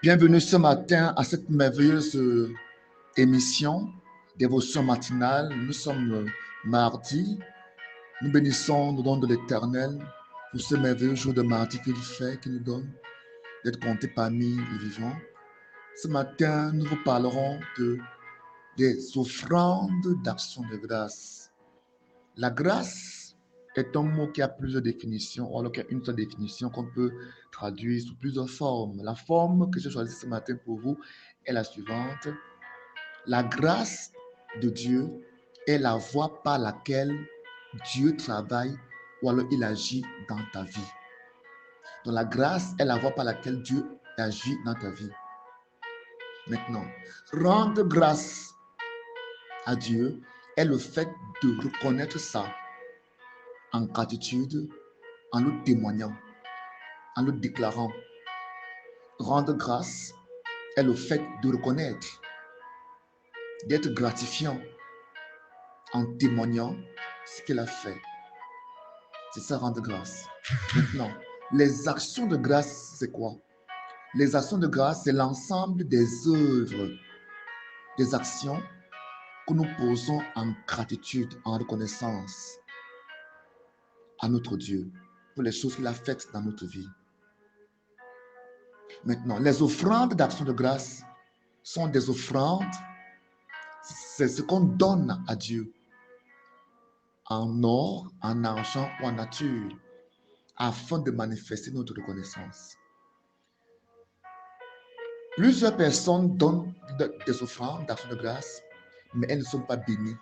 Bienvenue ce matin à cette merveilleuse émission, dévotion matinale. Nous sommes mardi. Nous bénissons le nom de l'Éternel pour ce merveilleux jour de mardi qu'il fait, qu'il nous donne d'être comptés parmi les vivants. Ce matin, nous vous parlerons des offrandes d'action de grâce. La grâce est un mot qui a plusieurs définitions, alors qu'il y a une seule définition qu'on peut traduire sous plusieurs formes. La forme que j'ai choisie ce matin pour vous est la suivante. La grâce de Dieu est la voie par laquelle Dieu travaille ou alors il agit dans ta vie. Donc la grâce est la voie par laquelle Dieu agit dans ta vie. Maintenant, rendre grâce à Dieu est le fait de reconnaître ça en gratitude, en le témoignant, en le déclarant. Rendre grâce est le fait de reconnaître, d'être gratifiant en témoignant ce qu'il a fait. C'est ça, rendre grâce. Maintenant, les actions de grâce, c'est quoi? Les actions de grâce, c'est l'ensemble des œuvres, des actions que nous posons en gratitude, en reconnaissance à notre Dieu pour les choses qu'il a faites dans notre vie. Maintenant, les offrandes d'action de grâce sont des offrandes, c'est ce qu'on donne à Dieu en or, en argent ou en nature, afin de manifester notre reconnaissance. Plusieurs personnes donnent des offrandes d'action de grâce, mais elles ne sont pas bénies.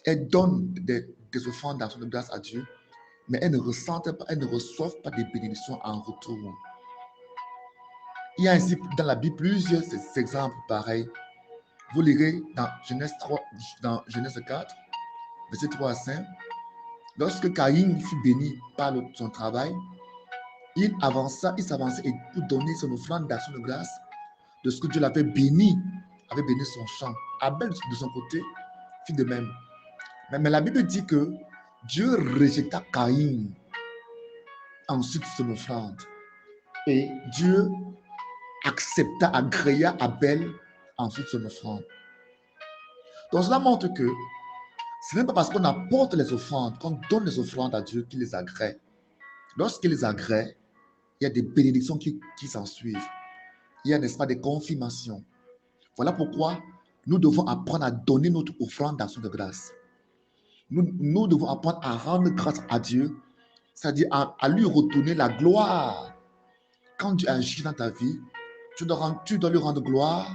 Elles donnent des offrandes d'action de grâce à Dieu, mais elles ne ressentent pas, elles ne reçoivent pas des bénédictions en retour. Il y a ainsi dans la Bible plusieurs exemples pareils. Vous lirez dans Genèse 3, dans Genèse 4, verset 3 à 5. Lorsque Caïn fut béni par son travail, il s'avançait et pour donner son offrande d'action de grâce de ce que Dieu l'avait béni, avait béni son champ. Abel, de son côté, fit de même. Mais la Bible dit que Dieu rejeta Caïn ensuite son offrande. Et Dieu accepta, agréa Abel ensuite son offrande. Donc cela montre que ce n'est pas parce qu'on apporte les offrandes, qu'on donne les offrandes à Dieu qu'il les agrée. Lorsqu'il les agrée, il y a des bénédictions qui s'en suivent. Il y a, n'est-ce pas, des confirmations. Voilà pourquoi nous devons apprendre à donner notre offrande d'action de grâce. Nous devons apprendre à rendre grâce à Dieu, c'est-à-dire à lui retourner la gloire. Quand Dieu agit dans ta vie, tu dois lui rendre gloire,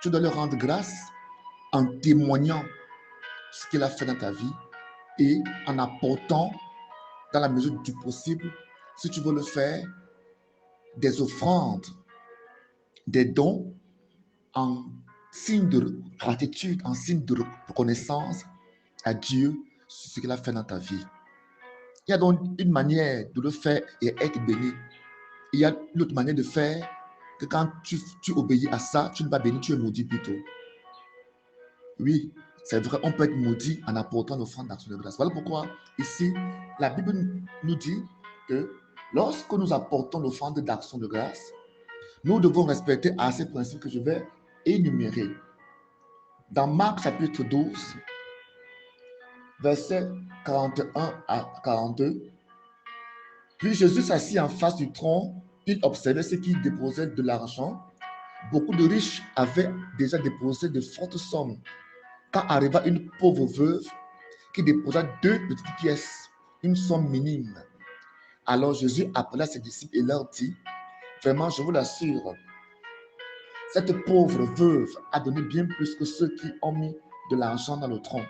tu dois lui rendre grâce en témoignant ce qu'il a fait dans ta vie et en apportant, dans la mesure du possible, si tu veux le faire, des offrandes, des dons en signe de gratitude, en signe de reconnaissance à Dieu sur ce qu'il a fait dans ta vie. Il y a donc une manière de le faire et être béni. Il y a une autre manière de faire que quand tu obéis à ça, tu ne vas béni, tu es maudit plutôt. Oui, c'est vrai, on peut être maudit en apportant l'offrande d'action de grâce. Voilà pourquoi ici, la Bible nous dit que lorsque nous apportons l'offrande d'action de grâce, nous devons respecter à ces principes que je vais énumérer. Dans Marc chapitre 12, versets 41 à 42, puis Jésus s'assit en face du trône, il observait ceux qui déposaient de l'argent. Beaucoup de riches avaient déjà déposé de fortes sommes. Quand arriva une pauvre veuve qui déposa 2 petites pièces, une somme minime. Alors Jésus appela ses disciples et leur dit, vraiment, je vous l'assure, cette pauvre veuve a donné bien plus que ceux qui ont mis de l'argent dans le tronc,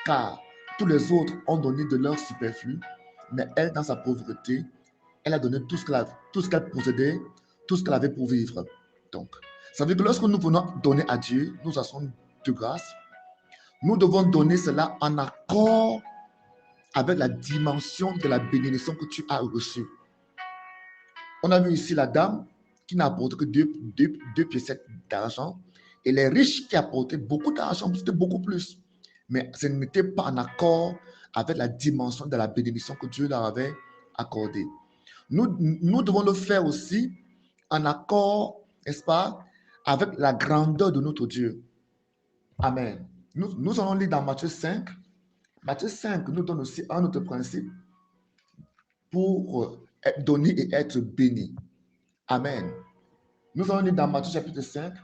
car tous les autres ont donné de leur superflu, mais elle, dans sa pauvreté, elle a donné tout ce qu'elle possédait, tout ce qu'elle avait pour vivre. Donc, ça veut dire que lorsque nous venons donner à Dieu, nous actions de grâce, nous devons donner cela en accord avec la dimension de la bénédiction que tu as reçue. On a vu ici la dame qui n'a apporté que deux piécettes d'argent et les riches qui apportaient beaucoup d'argent, c'était beaucoup plus. Mais ce n'était pas en accord avec la dimension de la bénédiction que Dieu leur avait accordée. Nous devons le faire aussi en accord, n'est-ce pas, avec la grandeur de notre Dieu. Amen. Nous allons lire dans Matthieu 5. Matthieu 5 nous donne aussi un autre principe pour donner et être béni. Amen. Nous allons lire dans Matthieu chapitre 5,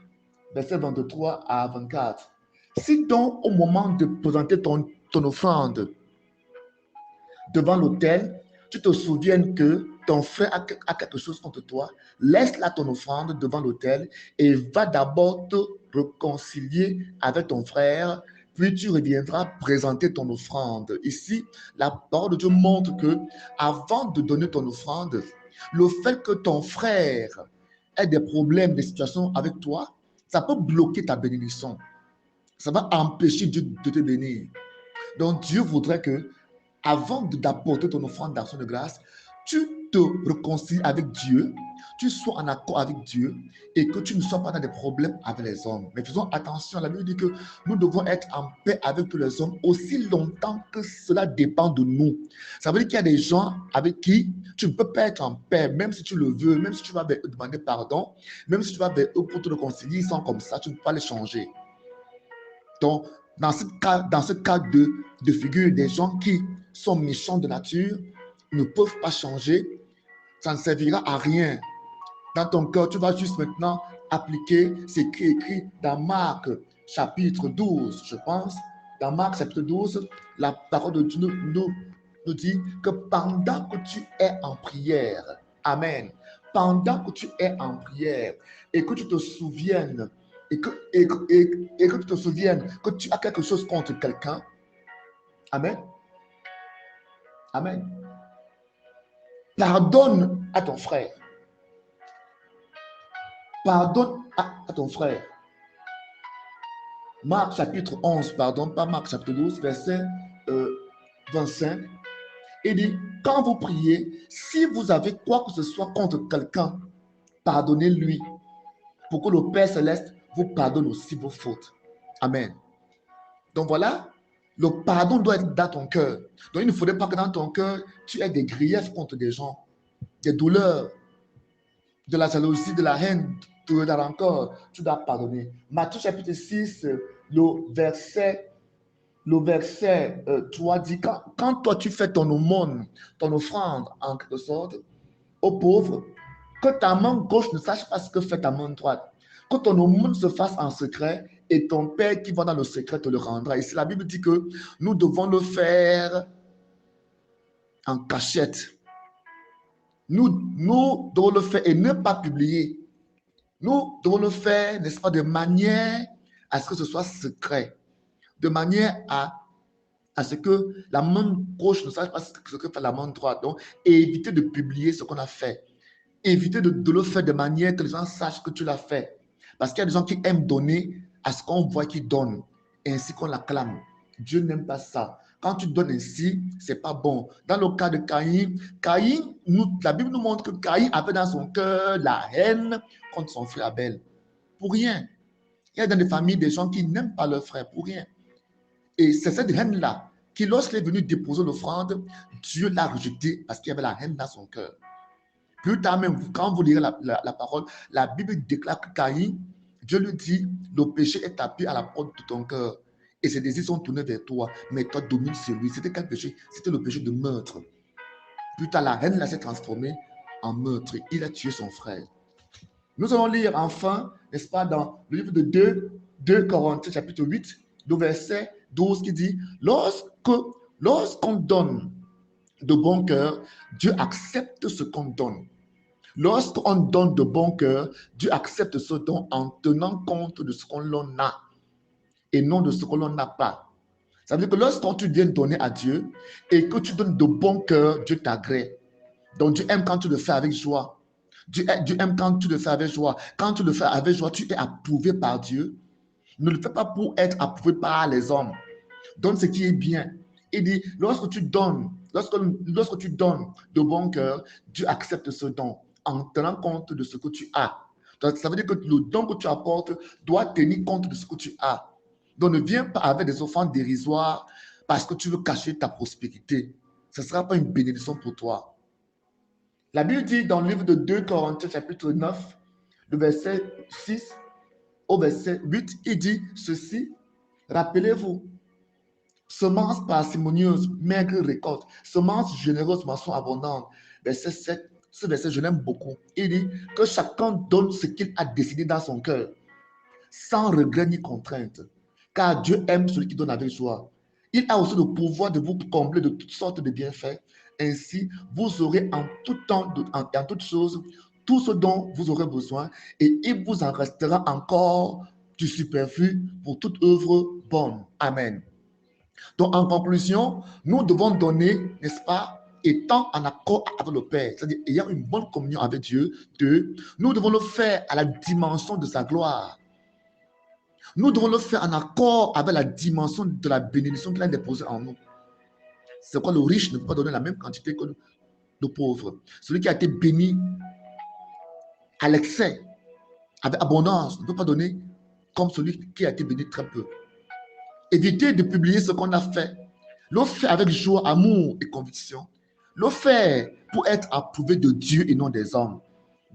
versets 23 à 24. Si donc au moment de présenter ton offrande devant l'autel, tu te souviens que ton frère a quelque chose contre toi, laisse là ton offrande devant l'autel et va d'abord te réconcilier avec ton frère, puis tu reviendras présenter ton offrande. Ici, la parole de Dieu montre que avant de donner ton offrande, le fait que ton frère ait des problèmes, des situations avec toi, ça peut bloquer ta bénédiction. Ça va empêcher Dieu de te bénir. Donc Dieu voudrait que avant d'apporter ton offrande d'action de grâce, tu te réconcilies avec Dieu, tu sois en accord avec Dieu et que tu ne sois pas dans des problèmes avec les hommes. Mais faisons attention, la Bible dit que nous devons être en paix avec tous les hommes aussi longtemps que cela dépend de nous. Ça veut dire qu'il y a des gens avec qui tu ne peux pas être en paix, même si tu le veux, même si tu vas demander pardon, même si tu vas vers eux pour te réconcilier, ils sont comme ça, tu ne peux pas les changer. Donc, dans ce cas de figure, des gens qui sont méchants de nature ne peuvent pas changer, ça ne servira à rien. Dans ton cœur, tu vas juste maintenant appliquer ce qui est écrit dans Marc chapitre 12, je pense. Dans Marc chapitre 12, la parole de Dieu nous dit que pendant que tu es en prière, amen, pendant que tu es en prière et que tu te souviennes et que tu te souviennes que tu as quelque chose contre quelqu'un, amen, amen, pardonne à ton frère. Pardonne à ton frère. Marc chapitre 11, pardon, pas Marc chapitre 12, verset 25. Il dit, quand vous priez, si vous avez quoi que ce soit contre quelqu'un, pardonnez-lui pour que le Père Céleste vous pardonne aussi vos fautes. Amen. Donc voilà, le pardon doit être dans ton cœur. Donc il ne faudrait pas que dans ton cœur, tu aies des griefs contre des gens, des douleurs, de la jalousie, de la haine, de la rancœur. Tu dois pardonner. Matthieu chapitre 6, le verset 3 dit, quand toi tu fais ton aumône, ton offrande en quelque sorte, aux pauvres, que ta main gauche ne sache pas ce que fait ta main droite. Que ton aumône se fasse en secret et ton Père qui va dans le secret te le rendra. Ici, la Bible dit que nous devons le faire en cachette. Nous devons le faire et ne pas publier. Nous devons le faire, n'est-ce pas, de manière à ce que ce soit secret. De manière à ce que la main gauche ne sache pas ce que fait la main droite. Donc, éviter de publier ce qu'on a fait. Éviter de le faire de manière que les gens sachent que tu l'as fait. Parce qu'il y a des gens qui aiment donner à ce qu'on voit qu'ils donnent, ainsi qu'on l'acclame. Dieu n'aime pas ça. Quand tu donnes ainsi, ce n'est pas bon. Dans le cas de Caïn, la Bible nous montre que Caïn avait dans son cœur la haine contre son frère Abel. Pour rien. Il y a dans des familles des gens qui n'aiment pas leur frère pour rien. Et c'est cette haine-là qui, lorsqu'il est venu déposer l'offrande, Dieu l'a rejeté parce qu'il y avait la haine dans son cœur. Plus tard même, quand vous lirez la parole, la Bible déclare que Caïn, Dieu lui dit, le péché est tapé à la porte de ton cœur. Et ses désirs sont tournés vers toi, mais toi domines sur lui. C'était quel péché? C'était le péché de meurtre. Plus tard, la haine s'est transformée en meurtre. Il a tué son frère. Nous allons lire enfin, n'est-ce pas, dans le livre de 2 Corinthiens, chapitre 8, le verset 12 qui dit, lorsqu'on donne de bon cœur, Dieu accepte ce qu'on donne. Lorsqu'on donne de bon cœur, Dieu accepte ce don en tenant compte de ce qu'on a et non de ce que l'on n'a pas. Ça veut dire que lorsqu'on tu viens donner à Dieu et que tu donnes de bon cœur, Dieu t'agrée. Donc Dieu aime quand tu le fais avec joie. Dieu aime quand tu le fais avec joie. Quand tu le fais avec joie, tu es approuvé par Dieu. Ne le fais pas pour être approuvé par les hommes. Donne ce qui est bien. Il dit, lorsque tu donnes de bon cœur, Dieu accepte ce don en tenant compte de ce que tu as. Donc, ça veut dire que le don que tu apportes doit tenir compte de ce que tu as. Donc, ne viens pas avec des offrandes dérisoires parce que tu veux cacher ta prospérité. Ce ne sera pas une bénédiction pour toi. La Bible dit dans le livre de 2 Corinthiens, chapitre 9, le verset 6 au verset 8, il dit ceci, rappelez-vous, semence parcimonieuse, maigre récolte, semence généreuse, moisson abondante. Verset 7, ce verset, je l'aime beaucoup. Il dit que chacun donne ce qu'il a décidé dans son cœur, sans regret ni contrainte, car Dieu aime celui qui donne avec joie. Il a aussi le pouvoir de vous combler de toutes sortes de bienfaits. Ainsi, vous aurez en tout temps, en toutes choses, tout ce dont vous aurez besoin, et il vous en restera encore du superflu pour toute œuvre bonne. Amen. Donc, en conclusion, nous devons donner, n'est-ce pas, étant en accord avec le Père, c'est-à-dire ayant une bonne communion avec Dieu. Deux, nous devons le faire à la dimension de sa gloire. Nous devons le faire en accord avec la dimension de la bénédiction qu'il a déposée en nous. C'est pourquoi le riche ne peut pas donner la même quantité que le pauvre. Celui qui a été béni à l'excès, avec abondance, ne peut pas donner comme celui qui a été béni très peu. Évitez de publier ce qu'on a fait. Le faire avec joie, amour et conviction. Le faire pour être approuvé de Dieu et non des hommes.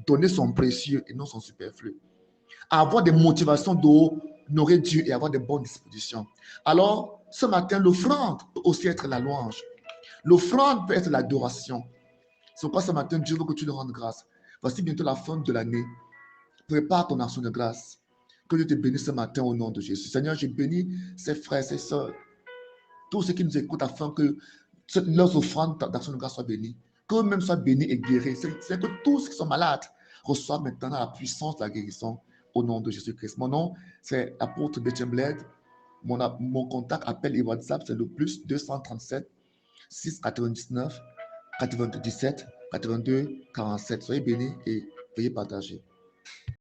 Donner son précieux et non son superflu. Avoir des motivations d'honorer Dieu et avoir de bonnes dispositions. Alors, ce matin, l'offrande peut aussi être la louange. L'offrande peut être l'adoration. C'est pourquoi ce matin, Dieu veut que tu lui rendes grâce. Voici bientôt la fin de l'année. Prépare ton action de grâce. Que Dieu te bénisse ce matin au nom de Jésus. Seigneur, je bénis ses frères, ses sœurs, tous ceux qui nous écoutent afin que leurs offrandes d'action de grâce soient bénies. Qu'eux-mêmes soient bénis et guéris. C'est que tous ceux qui sont malades reçoivent maintenant la puissance de la guérison au nom de Jésus-Christ. Mon nom, c'est l'apôtre Betchen Bled. Mon contact, appel et WhatsApp, c'est le plus 237 699 97 82 47. Soyez bénis et veuillez partager.